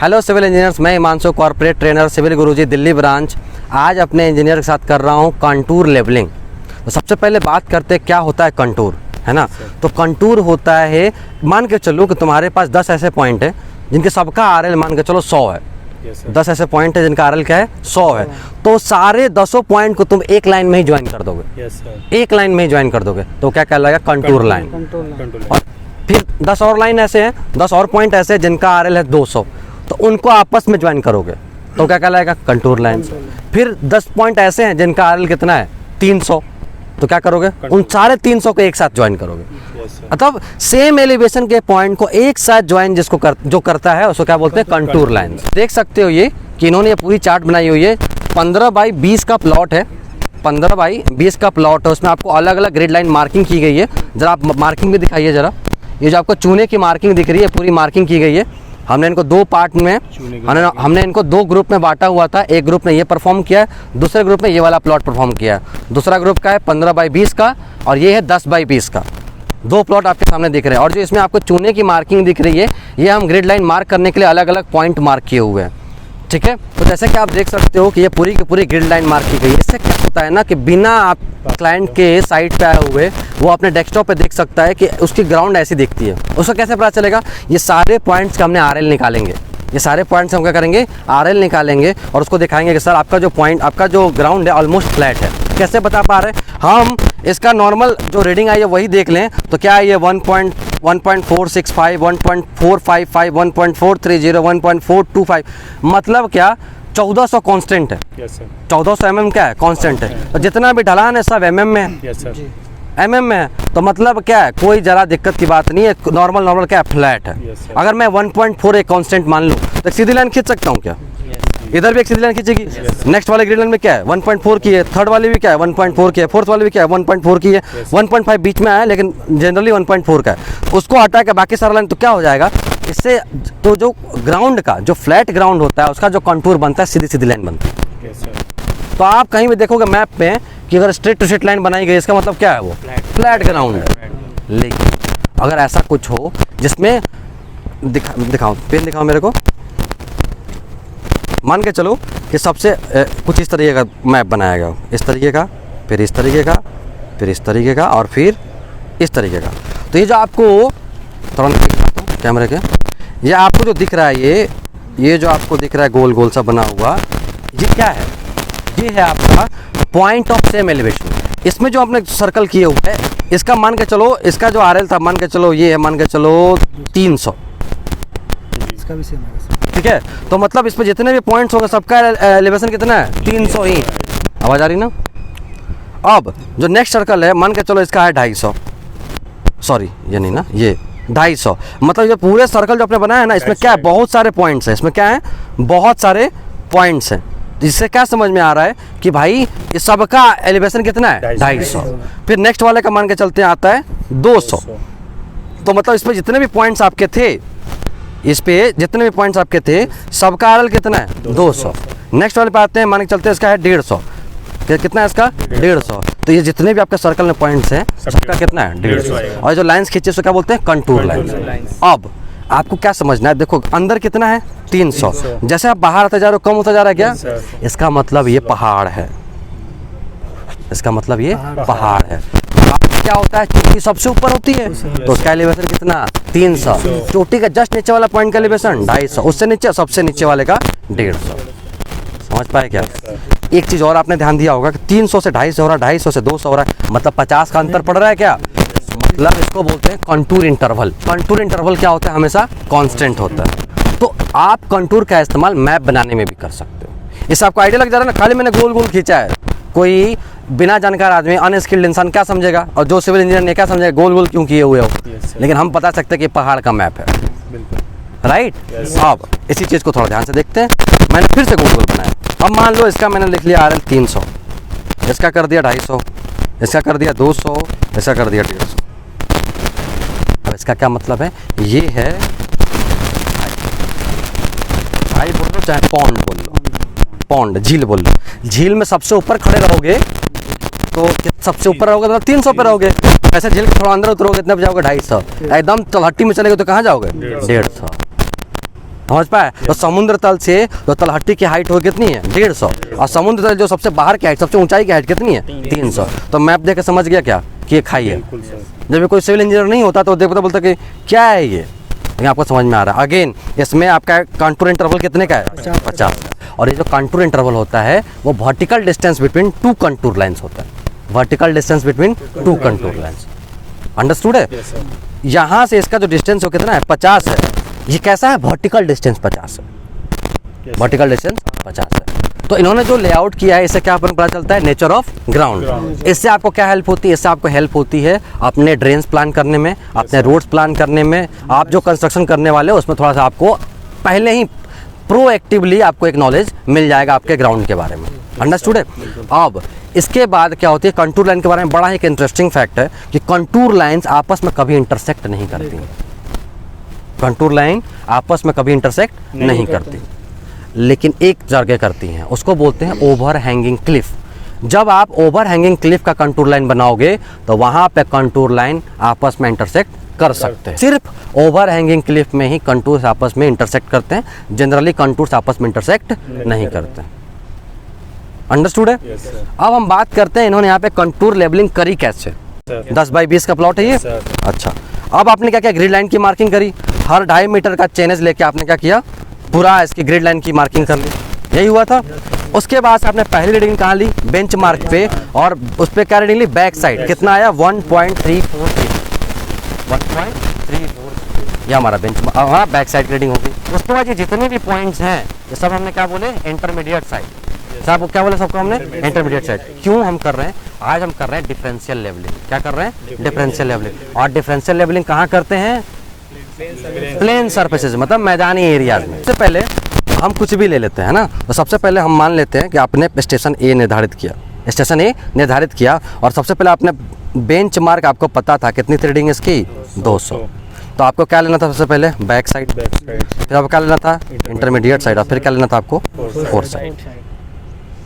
Hello civil engineers, मैं Himanshu, corporate trainer, civil गुरुजी, Delhi branch. आज अपने इंजीनियर के साथ कर रहा हूँ कंटूर लेवलिंग। तो सबसे पहले बात करते हैं क्या होता है कंटूर, है ना। तो कंटूर होता है, मान के चलो कि तुम्हारे पास 10 ऐसे पॉइंट है जिनके सबका आरएल मान के चलो 100 है। 10 ऐसे पॉइंट है जिनका आरएल क्या है 100 है। तो सारे 10 पॉइंट को तुम एक लाइन में ही ज्वाइन कर दोगे। एक लाइन में ही ज्वाइन कर दोगे तो क्या कहलाएगा कंटूर लाइन। और फिर 10 और लाइन ऐसे हैं, 10 और पॉइंट ऐसे हैं जिनका आरएल है 200, तो उनको आपस में ज्वाइन करोगे तो क्या कहलाएगा कंटूर लाइन। फिर 10 पॉइंट ऐसे हैं जिनका आरएल कितना है 300, तो क्या करोगे उन सारे 300 को एक साथ ज्वाइन करोगे। मतलब सेम एलिवेशन के पॉइंट को एक साथ ज्वाइन जो करता है उसको क्या बोलते हैं कंटूर लाइन। देख सकते हो ये कि इन्होंने ये पूरी चार्ट बनाई हुई है। 15 बाई 20 का प्लॉट है, 15 बाई 20 का प्लॉट है। उसमें आपको अलग अलग ग्रिड लाइन मार्किंग की गई है। जरा आप मार्किंग भी दिखाइए जरा। ये जो आपको चूने की मार्किंग दिख रही है पूरी मार्किंग की गई है। हमने इनको दो पार्ट में हमने इनको दो ग्रुप में बांटा हुआ था। एक ग्रुप ने ये परफॉर्म किया है, दूसरे ग्रुप ने ये वाला प्लॉट परफॉर्म किया है। दूसरा ग्रुप का है 15 बाई 20 का और ये है 10 बाई 20 का। दो प्लॉट आपके सामने दिख रहे हैं। और जो इसमें आपको चूने की मार्किंग दिख रही है ये हम ग्रिड लाइन मार्क करने के लिए अलग अलग पॉइंट मार्क किए हुए हैं, ठीक है। तो जैसे कि आप देख सकते हो कि ये पूरी की पूरी ग्रिड लाइन मार्क की गई है। इससे क्या होता है ना कि बिना आप क्लाइंट के साइट पे आए हुए वो अपने डेस्कटॉप पे देख सकता है कि उसकी ग्राउंड ऐसी दिखती है। उसको कैसे पता चलेगा? ये सारे पॉइंट्स का हमने आरएल निकालेंगे। ये सारे पॉइंट्स हम क्या करेंगे आरएल निकालेंगे और उसको दिखाएंगे कि सर आपका जो पॉइंट आपका जो ग्राउंड है ऑलमोस्ट फ्लैट है। कैसे बता पा रहे हैं हम? इसका नॉर्मल जो रीडिंग आई है वही देख लें तो क्या है ये 1.465, 1.455, 1.430, 1.425, मतलब क्या 1400 कांस्टेंट है। 1400 mm क्या है कांस्टेंट है। तो जितना भी ढलान है सब mm में है। mm में है तो मतलब क्या है कोई जरा दिक्कत की बात नहीं है। नॉर्मल क्या है फ्लैट है। अगर मैं 1.4 एक कांस्टेंट मान लूँ तो सीधी लाइन खींच सकता हूँ क्या? इधर भी एक सीधी लाइन खींचेगी। नेक्स्ट वाले ग्रिड लाइन में क्या है 1.4 की है, थर्ड वाली भी क्या है 1.4 की है, फोर्थ वाली भी क्या है 1.4 की है। 1.5 बीच में आया लेकिन जनरली 1.4 का है। उसको हटा के बाकी सारा लाइन तो क्या हो जाएगा इससे, तो जो ग्राउंड का जो फ्लैट ग्राउंड होता है उसका जो कंटूर बनता है सीधी सीधी लाइन बनती है। तो आप कहीं भी देखोगे मैप पे कि अगर स्ट्रेट टू स्ट्रेट लाइन बनाई गई इसका मतलब क्या है वो फ्लैट ग्राउंड है। लेकिन अगर ऐसा कुछ हो जिसमें दिखाओ पेन दिखाओ मेरे को, मान के चलो कि सबसे कुछ इस तरीके का मैप बनाया गया, इस तरीके का, फिर इस तरीके का, फिर इस तरीके का और फिर इस तरीके का। तो ये जो आपको थोड़ा कैमरे के ये आपको जो दिख रहा है ये जो आपको दिख रहा है गोल गोल सा बना हुआ, ये क्या है? ये है आपका पॉइंट ऑफ सेम एलिवेशन। इसमें जो आपने सर्कल किए हुए है इसका मान के चलो, इसका जो आरएल था मान के चलो ये है, मान के चलो 300, इसका भी सेम है, ठीक है। तो मतलब इसमें जितने भी पॉइंट्स होंगे सबका एलिवेशन कितना है 300 ही। आवाज आ रही ना? अब जो नेक्स्ट सर्कल है मान के चलो इसका है 250, सॉरी ये नहीं ना, ये 250। मतलब ये पूरे सर्कल जो आपने बनाया है ना इसमें क्या है बहुत सारे पॉइंट्स हैं। इसमें क्या है बहुत सारे पॉइंट्स हैं। जिससे क्या समझ में आ रहा है कि भाई इस सबका एलिवेशन कितना है 250। फिर नेक्स्ट वाले का मान के चलते आता है 200। तो मतलब इसमें जितने भी पॉइंट्स आपके थे, इस पे जितने भी पॉइंट्स आपके थे सबका आरएल कितना है 200। नेक्स्ट वाले पे आते हैं मान के चलते हैं इसका है 150। कितना है इसका 150। तो ये जितने भी आपके सर्कल में पॉइंट्स हैं सबका कितना है 150। और जो लाइंस खींचे उसको क्या बोलते हैं कंटूर लाइन। अब आपको क्या समझना है, देखो अंदर कितना है 300, जैसे आप बाहर आते जा रहे हो कम होता जा रहा है क्या? इसका मतलब ये पहाड़ है, इसका मतलब ये पहाड़ है। क्या होता है चोटी सबसे ऊपर होती है तो उसका एलिवेशन कितना 300। चोटी का जस्ट नीचे वाला पॉइंट का एलिवेशन 250, उससे नीचे सबसे नीचे वाले का 150। समझ पाए क्या? एक चीज और आपने ध्यान दिया होगा कि 300 से 250 हो रहा है, 250 से 200 हो रहा है, मतलब 50 का अंतर पड़ रहा है क्या? मतलब इसको बोलते हैं कंटूर इंटरवल। कंटूर इंटरवल क्या होता है? हमेशा कांस्टेंट होता है। तो आप कंटूर का इस्तेमाल मैप बनाने में भी कर सकते हो। इससे आपको आइडिया लग जा रहा है ना, खाली मैंने गोल गोल खींचा है। कोई बिना जानकार आदमी अनस्किल्ड इंसान क्या समझेगा, और जो सिविल इंजीनियर ने क्या समझेगा गोल गोल क्यों किए हुए हो। लेकिन हम बता सकते हैं कि पहाड़ का मैप है, राइट। अब इसी चीज़ को थोड़ा ध्यान से देखते हैं। मैंने फिर से गोल गोल बनाया। अब मान लो इसका मैंने लिख लिया आरएल 300, इसका कर दिया 250, इसका कर दिया 200, इसका कर दिया 150। अब इसका क्या मतलब है? ये है भाई बोल लो चाहे पॉन्ड बोल लो, पॉन्ड झील बोल लो। झील में सबसे ऊपर खड़े रहोगे तो सबसे ऊपर रहोगे तो 300 पे रहोगे। ऐसे झील के थोड़ा अंदर उतरोगे इतने पे जाओगे 250। एकदम तलहट्टी में चलेगे तो कहाँ जाओगे 150। समझ पाए? तो समुद्र तल से तो तलहटी की हाइट हो कितनी है 150, और समुद्र तल जो सबसे बाहर की हाइट, सबसे ऊंचाई की हाइट कितनी है 300। तो मैप देख के समझ गया क्या कि ये खाई है। बिल्कुल सर। जब ये कोई सिविल इंजीनियर नहीं होता तो देखता बोलता कि क्या है ये, लेकिन आपको समझ में आ रहा है। अगेन इसमें आपका कंटूर इंटरवल कितने का है 50, और ये जो कंटूर इंटरवल होता है वो vertical distance between two contour lines होता है, vertical distance between two contour lines. Understood है? Yes sir. यहाँ से इसका जो डिस्टेंस हो कितना है 50 है। ये कैसा है? वर्टिकल डिस्टेंस 50 है, वर्टिकल डिस्टेंस 50 है। तो इन्होंने जो लेआउट किया है इससे क्या अपन पता चलता है? Nature of ground. इससे आपको क्या हेल्प होती है? इससे आपको हेल्प होती है अपने ड्रेन्स प्लान करने में, अपने रोड्स प्लान करने में। आप जो कंस्ट्रक्शन करने वाले हो उसमें थोड़ा सा आपको पहले ही प्रोएक्टिवली आपको एक नॉलेज मिल जाएगा आपके ग्राउंड के बारे में। अंडरस्टूड है? अब इसके बाद क्या होती है, कंटूर लाइन के बारे में बड़ा एक इंटरेस्टिंग फैक्ट है कि कंटूर लाइंस आपस में कभी इंटरसेक्ट नहीं करती। कंटूर लाइन आपस में कभी इंटरसेक्ट नहीं करती, लेकिन एक जगह करती हैं, उसको बोलते हैं ओवर हैंगिंग क्लिफ। जब आप ओवर हैंगिंग क्लिफ का कंटूर लाइन बनाओगे तो वहां पे कंटूर लाइन आपस में इंटरसेक्ट कर सकते हैं। सिर्फ ओवर हैंगिंग क्लिफ में ही कंटूर्स आपस में इंटरसेक्ट करते हैं, जनरली कंटूर्स आपस में इंटरसेक्ट नहीं करते। अंडरस्टूड है? Yes sir. अब हम बात करते हैं इन्होंने यहाँ पे कंटूर लेबलिंग करी कैसे। सर। 10 बाई 20 का प्लॉट है ये। सर। अच्छा, अब आपने क्या किया? ग्रिड लाइन की मार्किंग करी, हर 2.5 मीटर का चेनेज लेके आपने क्या किया? पूरा इसकी ग्रिड लाइन की मार्किंग कर ली। यही हुआ था। उसके बाद से आपने पहली रीडिंग कहाँ ली? बेंच मार्क पे, और उस पर क्या रीडिंग ली? Back side. कितना आया? 1.343। 1.343 ये हमारा बेंच, हाँ बैक साइड रीडिंग होगी। उसके बाद ये जितने भी पॉइंट्स हैं ये सब हमने क्या बोले? Intermediate side. साहब क्या बोले सबको हमने? Intermediate side. क्यों हम कर रहे हैं? आज हम कर रहे हैं डिफरेंशियल लेवलिंग। क्या कर रहे हैं? Differential levelling. और डिफरेंशियल लेवलिंग कहाँ करते हैं? प्लेन सरफेसेस, मतलब मैदानी एरियाज में। सबसे पहले हम कुछ भी ले लेते हैं ना, तो सबसे पहले हम मान लेते हैं कि आपने स्टेशन ए निर्धारित किया, स्टेशन ए निर्धारित किया, और सबसे पहले आपने बेंच मार्क आपको पता था कितनी थी रीडिंग इसकी? 200। तो आपको क्या लेना था? सबसे पहले बैक साइड, फिर आपको क्या लेना था? इंटरमीडिएट साइड, और फिर क्या लेना था आपको? Four side.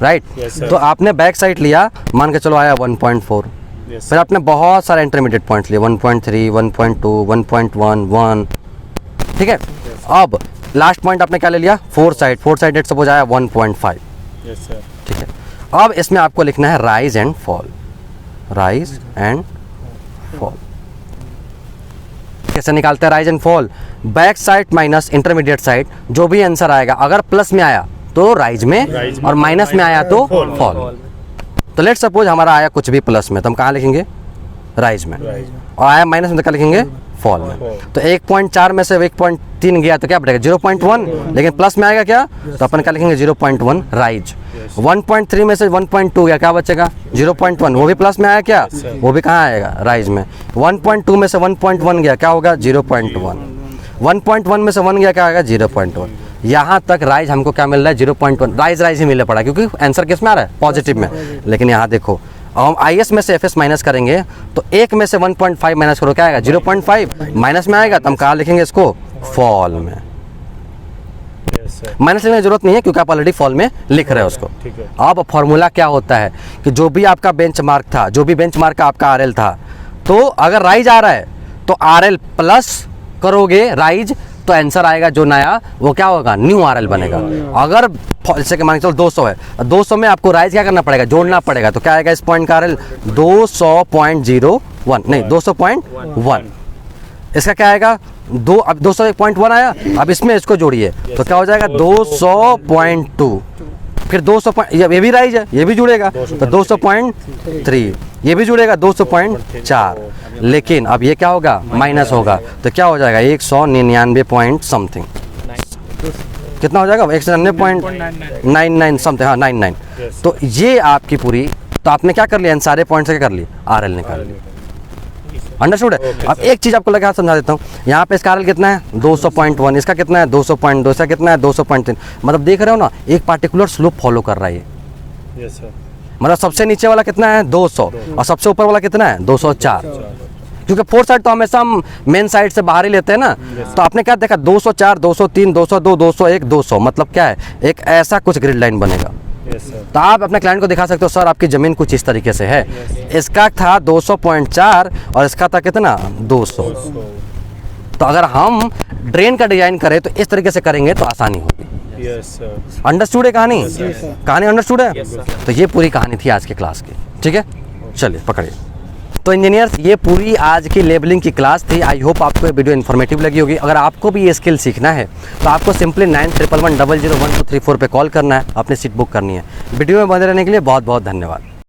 राइट? तो आपने बैक साइड लिया, मान के चलो आया 1.4। फिर आपने बहुत सारे इंटरमीडिएट पॉइंट्स लिए, 1.3, 1.2, 1.1, 1। ठीक है? अब लास्ट पॉइंट आपने क्या ले लिया? Four side. Four side suppose आया 1.5। Yes sir. ठीक है? अब इसमें आपको लिखना है rise and fall. Rise and fall कैसे निकालते हैं? Rise and fall, back side minus intermediate side, जो भी आंसर आएगा, अगर प्लस में आया तो राइज में, और माइनस में आया तो फॉल। तो लेट सपोज हमारा आया कुछ भी प्लस में, तो हम कहाँ लिखेंगे? राइज में। और आया माइनस में तो क्या लिखेंगे? फॉल में। तो 1.4 में से 1.3 गया तो क्या बढ़ेगा? 0.1। लेकिन प्लस में आएगा क्या? तो अपन क्या लिखेंगे? 0.1 राइज। 1.3 में से 1.2 गया, क्या बचेगा? 0.1। वो भी प्लस में आया क्या? वो भी कहाँ आएगा? राइज में। 1.2 में से 1.1 गया, क्या होगा? 0.1। 1.1 में से 1 गया, क्या आएगा? 0.1। यहाँ तक राइज हमको क्या मिल रहा है? 0.1। राइज ही मिलने पड़ा, क्योंकि आंसर किस में आ रहा है? पॉजिटिव में। लेकिन यहाँ देखो, हम IS में से FS माइनस करेंगे तो 1 में से 1.5 माइनस करो, क्या आएगा? 0.5। माइनस में आएगा तो हम कहाँ लिखेंगे इसको? फॉल में। माइनस लिखने की जरूरत नहीं है, क्योंकि आप ऑलरेडी फॉल में लिख रहे हो उसको। अब फॉर्मूला क्या होता है कि जो भी आपका बेंच मार्क था, जो भी बेंच मार्क का आपका RL था, तो अगर राइज आ रहा है तो RL प्लस करोगे राइज, तो आंसर आएगा जो नया, वो क्या होगा? न्यू RL बनेगा। अगर जैसे कि मान के चलो 200 है, 200 में आपको राइज क्या करना पड़ेगा? जोड़ना पड़ेगा। तो क्या आएगा इस पॉइंट का RL? 200.01, नहीं 200.1। इसका क्या आएगा? अब 201.1 आया, अब इसमें इसको जोड़िए तो क्या हो जाएगा? 200.2। फिर 200 ये भी राइज है, ये भी जुड़ेगा तो 200.3, ये भी जुड़ेगा 200.4। लेकिन अब ये क्या होगा? माइनस होगा, तो क्या हो जाएगा? 199 पॉइंट समथिंग। कितना हो जाएगा? 199.99 समथिंग, हाँ 99। तो ये आपकी पूरी, तो आपने क्या कर लिया? इन सारे पॉइंट से क्या कर लिया? RL निकाल लिया। अंडरस्टूड है? अब एक चीज़ आपको लगा समझा देता हूँ। यहाँ पे इसका RL कितना है? 200.1। इसका कितना है? 200.2। इसका कितना है? 200.3। मतलब देख रहे हो ना, एक पार्टिकुलर स्लोप फॉलो कर रहा है ये। Yes sir. मतलब सबसे नीचे वाला कितना है? 200, और सबसे ऊपर वाला कितना है? 204। क्योंकि फोर साइड तो हमेशा हम मेन साइड से बाहर ही लेते हैं ना। तो आपने क्या देखा? 204, 203, 202, 201, 200, मतलब क्या है? एक ऐसा कुछ ग्रिड लाइन बनेगा। तो आप अपने क्लाइंट को दिखा सकते हो, सर आपकी ज़मीन कुछ इस तरीके से है। इसका था 200.4 और इसका था कितना? 200। तो अगर हम ड्रेन का डिजाइन करें तो इस तरीके से करेंगे तो आसानी होगी। Yes sir. अंडरस्टूड है कहानी? कहानी अंडरस्टूड है? Yes, sir. तो ये पूरी कहानी थी आज के क्लास की, ठीक है। चलिए पकड़िए। तो इंजीनियर्स, ये पूरी आज की लेबलिंग की क्लास थी। आई होप आपको ये वीडियो इन्फॉर्मेटिव लगी होगी। अगर आपको भी ये स्किल सीखना है तो आपको सिंपली 9111001234 पे कॉल करना है, अपनी सीट बुक करनी है। वीडियो में बने रहने के लिए बहुत बहुत धन्यवाद।